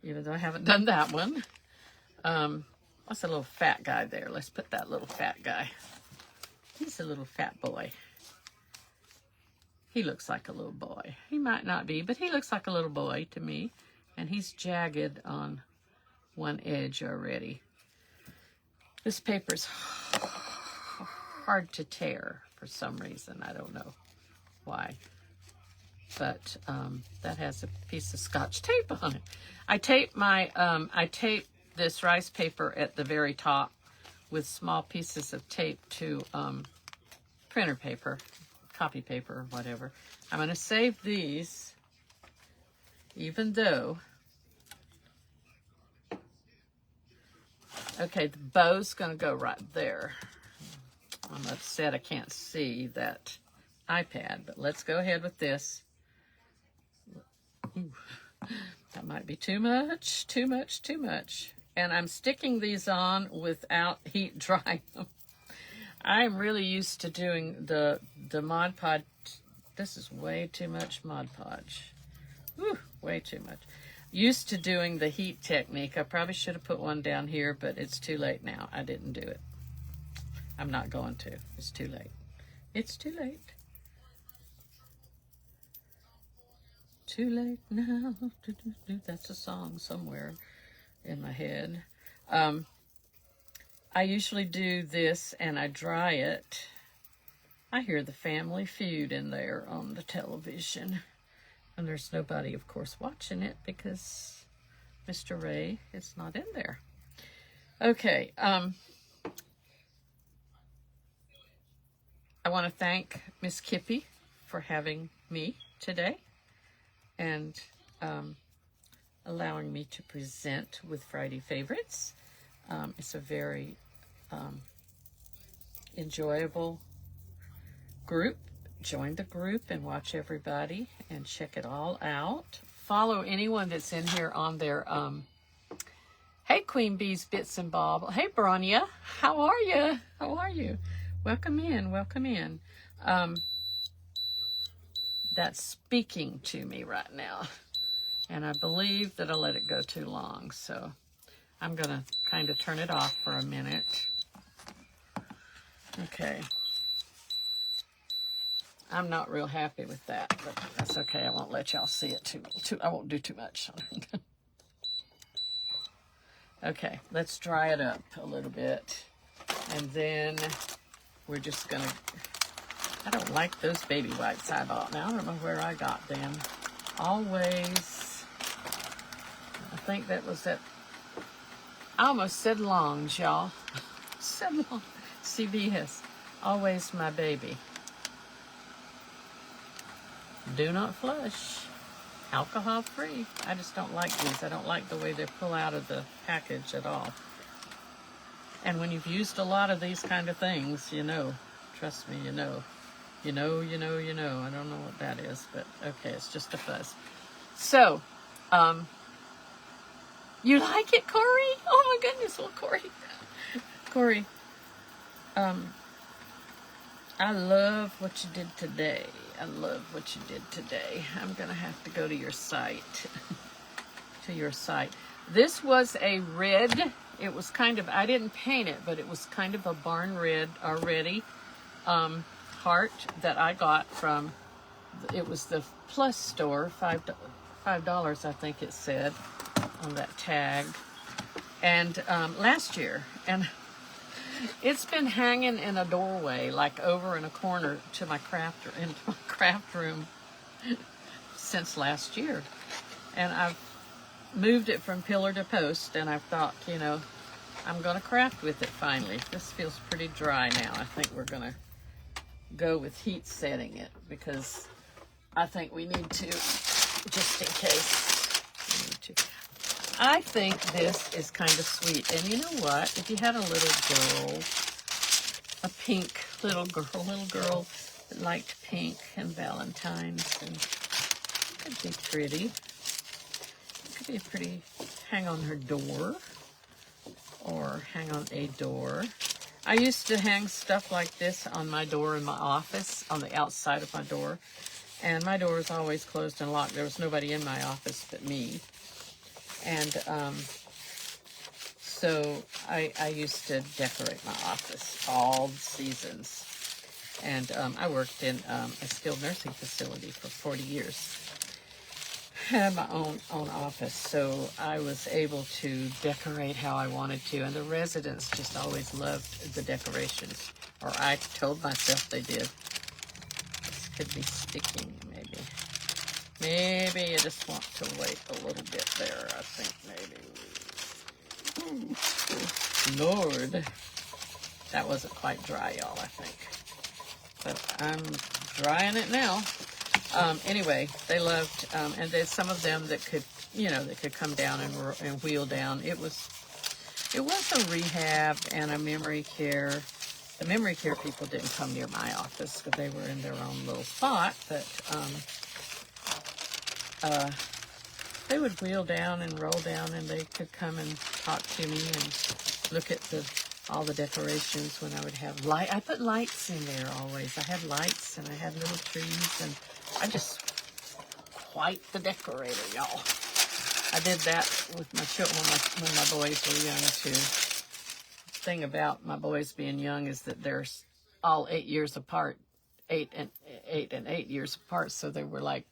even though I haven't done that one. What's a little fat guy there? Let's put that little fat guy. He's a little fat boy. He looks like a little boy. He might not be, but he looks like a little boy to me. And he's jagged on one edge already. This paper's hard to tear for some reason. I don't know why. But that has a piece of Scotch tape on it. I tape this rice paper at the very top with small pieces of tape to printer paper, copy paper, or whatever. I'm going to save these, even though... Okay, the bow's going to go right there. I'm upset I can't see that iPad, but let's go ahead with this. Ooh, that might be too much. And I'm sticking these on without heat drying them. I'm really used to doing the Mod Podge. This is way too much Mod Podge. Whew, way too much. Used to doing the heat technique. I probably should have put one down here, but it's too late now. I didn't do it. I'm not going to. It's too late. It's too late. Too late now. That's a song somewhere in my head. I usually do this and I dry it. I hear the Family Feud in there on the television. And there's nobody, of course, watching it because Mr. Ray is not in there. Okay. I want to thank Miss Kippy for having me today and allowing me to present with Friday Favorites. It's a very enjoyable group. Join the group and watch everybody and check it all out. Follow anyone that's in here on their hey, Queen Bee's Bits and Bob. Hey, Bronya, how are you? How are you? Welcome in, welcome in. That's speaking to me right now, and I believe that I let it go too long, so I'm gonna kind of turn it off for a minute. Okay. I'm not real happy with that, but that's okay. I won't let y'all see it too. I won't do too much. Okay, let's dry it up a little bit, and then we're just gonna. I don't like those baby wipes I bought. Now I don't know where I got them. Always. I think that was at. I almost said Longs, y'all. Said Long. CVS. Always my baby. Do not flush. Alcohol free. I just don't like these. I don't like the way they pull out of the package at all. And when you've used a lot of these kind of things, you know. Trust me, you know. You know. I don't know what that is, but okay, it's just a fuzz. So, you like it, Corey? Oh my goodness, well, Corey, I love what you did today. I love what you did today. I'm going to have to go to your site. This was a red. It was kind of, I didn't paint it, but it was kind of a barn red already. Heart that I got from, it was the Plus store, $5 I think it said on that tag. And last year. And it's been hanging in a doorway, like over in a corner to my craft room since last year. And I've moved it from pillar to post, and I've thought, you know, I'm going to craft with it finally. This feels pretty dry now. I think we're going to go with heat setting it, because I think we need to, just in case. We need to. I think this is kind of sweet. And you know what? If you had a little girl, a pink little girl that liked pink and Valentine's, and it could be pretty. It could be pretty, hang on her door or hang on a door. I used to hang stuff like this on my door in my office, on the outside of my door. And my door is always closed and locked. There was nobody in my office but me. And so I used to decorate my office all seasons. And I worked in a skilled nursing facility for 40 years. Had my own office, so I was able to decorate how I wanted to. And the residents just always loved the decorations. Or I told myself they did. This could be sticking, maybe. Maybe you just want to wait a little bit there, I think, maybe. Ooh, Lord. That wasn't quite dry, y'all, I think. But I'm drying it now. Anyway, they loved, and there's some of them that could, you know, that could come down and wheel down. It was a rehab and a memory care. The memory care people didn't come near my office because they were in their own little spot, but they would wheel down and roll down, and they could come and talk to me and look at all the decorations when I would have light. I put lights in there always. I had lights and I had little trees, and I just quite the decorator, y'all. I did that with my children when my boys were young too. The thing about my boys being young is that they're all 8 years apart, 8 and 8 years apart. So they were like,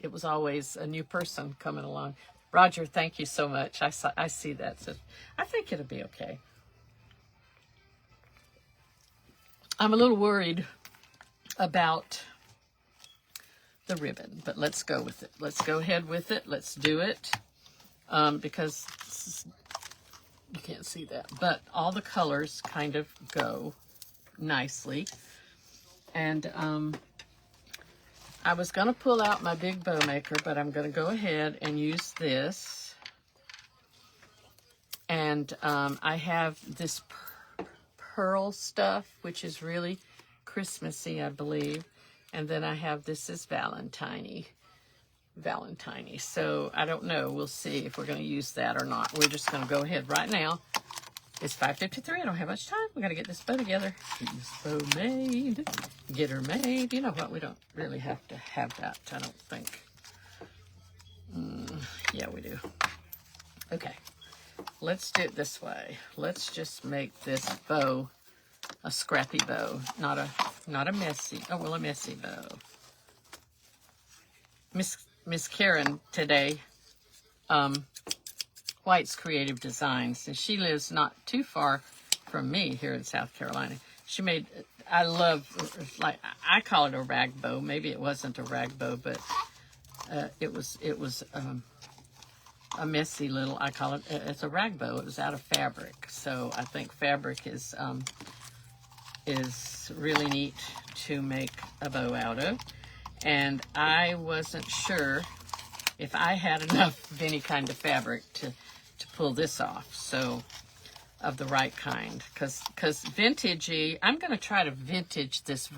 it was always a new person coming along. Roger, thank you so much. I see that. So I think it'll be okay. I'm a little worried about the ribbon, but let's go with it. Let's go ahead with it. Let's do it. Because you can't see that, but all the colors kind of go nicely. And I was going to pull out my big bow maker, but I'm going to go ahead and use this. And I have this pearl stuff, which is really Christmassy, I believe. And then I have this is Valentine. So I don't know. We'll see if we're going to use that or not. We're just going to go ahead right now. It's 5:53. I don't have much time. We got to get this bow together. Get this bow made. Get her made. You know what? We don't really have to have that, I don't think. Yeah, we do. Okay. Let's do it this way. Let's just make this bow a scrappy bow, not a messy. Oh, well, a messy bow. Miss Karen today, White's Creative Designs, and she lives not too far from me here in South Carolina. She made, I love, like, I call it a rag bow. Maybe it wasn't a rag bow, but it was a messy little, I call it, it's a rag bow. It was out of fabric. So I think fabric is really neat to make a bow out of. And I wasn't sure if I had enough of any kind of fabric to pull this off, so of the right kind, because vintagey. I'm going to try to vintage this.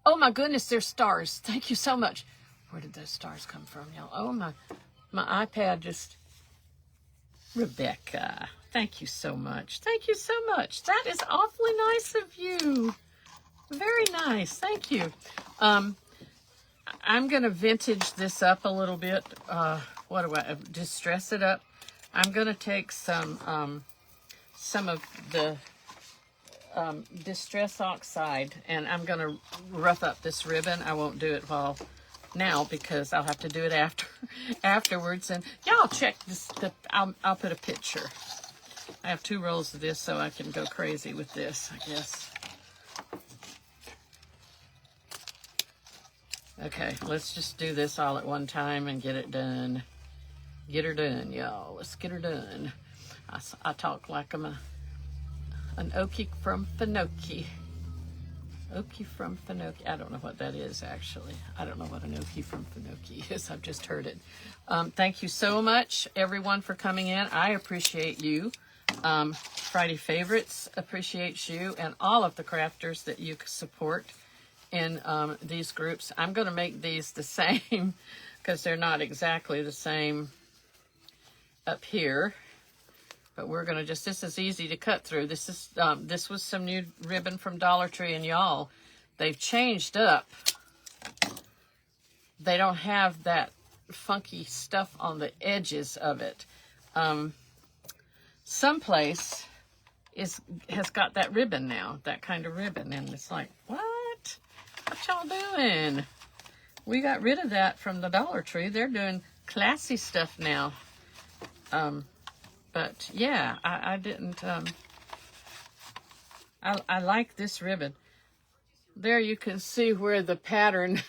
Oh my goodness, there's stars. Thank you so much. Where did those stars come from, y'all? Oh my iPad just. Rebecca, thank you so much. Thank you so much. That is awfully nice of you. Very nice. Thank you. I'm going to vintage this up a little bit. What do I distress it up? I'm going to take some of the Distress Oxide, and I'm going to rough up this ribbon. I won't do it now because I'll have to do it afterwards. And y'all check this. I'll put a picture. I have 2 rolls of this, so I can go crazy with this, I guess. Okay, let's just do this all at one time and get it done. Get her done, y'all. Let's get her done. I talk like I'm an Okie from Finoki. Okie from Finoki. I don't know what that is, actually. I don't know what an Okie from Finoki is. I've just heard it. Thank you so much, everyone, for coming in. I appreciate you. Friday Favorites appreciates you, and all of the crafters that you support in these groups. I'm going to make these the same because they're not exactly the same up here. But we're going to just, this is easy to cut through. This was some new ribbon from Dollar Tree, and y'all, they've changed up. They don't have that funky stuff on the edges of it. Someplace has got that ribbon now, that kind of ribbon, and it's like, what? What y'all doing? We got rid of that from the Dollar Tree. They're doing classy stuff now. But yeah, I didn't, I like this ribbon. There you can see where the pattern,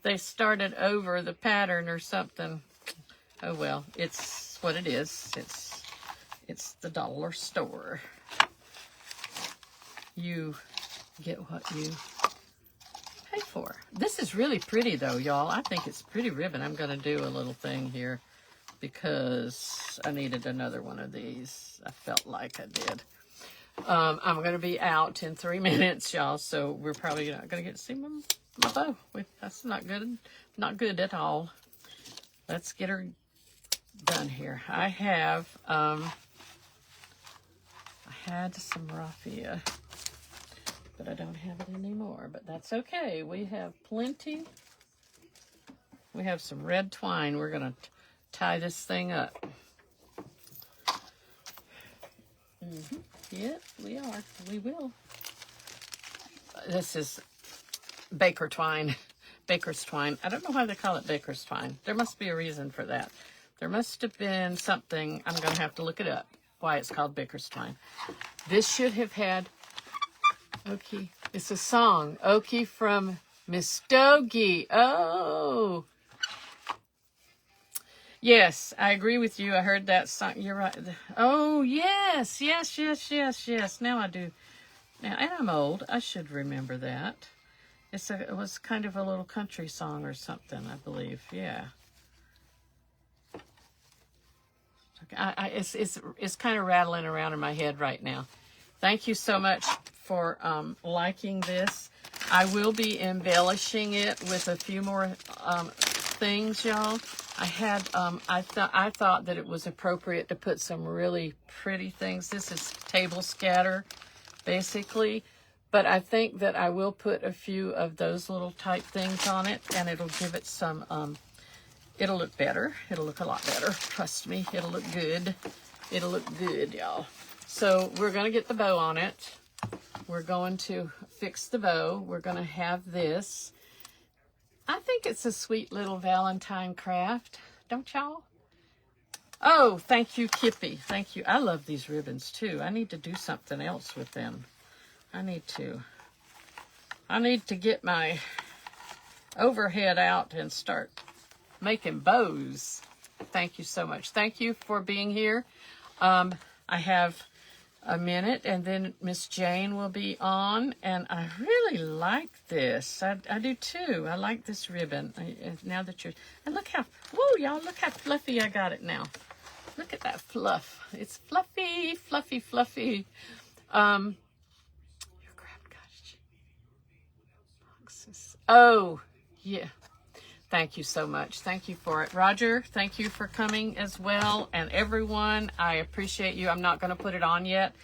they started over the pattern or something. Oh well, it's what it is. It's the dollar store. You get what you pay for. This is really pretty though, y'all. I think it's pretty ribbon. I'm going to do a little thing here because I needed another one of these. I felt like I did. I'm going to be out in 3 minutes, y'all, so we're probably not going to get to see my bow. That's not good. Not good at all. Let's get her done here. I have, I had some raffia, but I don't have it anymore, but that's okay. We have plenty. We have some red twine. We're going to tie this thing up. Yep, we are. We will. This is baker's twine. I don't know why they call it baker's twine. There must be a reason for that. There must have been something. I'm going to have to look it up, why it's called baker's twine. This should have had, Okie. It's a song. Okie from Miss Stogie. Oh. Yes, I agree with you. I heard that song. You're right. Oh, yes. Now I do. Now, and I'm old. I should remember that. It was kind of a little country song or something, I believe. Yeah. It's kind of rattling around in my head right now. Thank you so much for liking this. I will be embellishing it with a few more things, y'all. I thought that it was appropriate to put some really pretty things. This is table scatter, basically. But I think that I will put a few of those little type things on it, and it'll give it some, it'll look better. It'll look a lot better. Trust me, it'll look good. It'll look good, y'all. So we're going to get the bow on it. We're going to fix the bow. We're going to have this. I think it's a sweet little Valentine craft. Don't y'all? Oh, thank you, Kippy. Thank you. I love these ribbons, too. I need to do something else with them. I need to get my overhead out and start making bows. Thank you so much. Thank you for being here. I have a minute, and then Miss Jane will be on, and I really like this. I do too. I like this ribbon. Now that you're, and look how, whoa, y'all, look how fluffy I got it now. Look at that fluff. It's fluffy, fluffy, fluffy. Oh, yeah. Thank you so much. Thank you for it. Roger, thank you for coming as well. And everyone, I appreciate you. I'm not going to put it on yet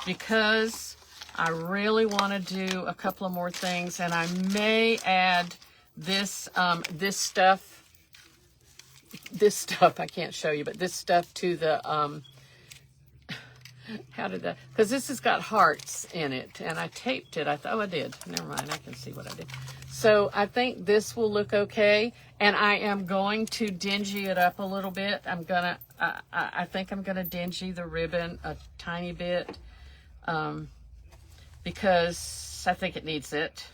because I really want to do a couple of more things. And I may add this, this stuff, I can't show you, but this stuff to the, how did that, because this has got hearts in it, and I taped it. I thought, oh, I did. Never mind, I can see what I did. So I think this will look okay, and I am going to dingy it up a little bit. I think I'm gonna dingy the ribbon a tiny bit, because I think it needs it.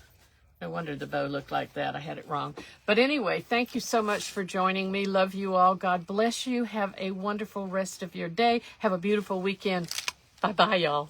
No wonder the bow looked like that. I had it wrong. But anyway, thank you so much for joining me. Love you all. God bless you. Have a wonderful rest of your day. Have a beautiful weekend. Bye-bye, y'all.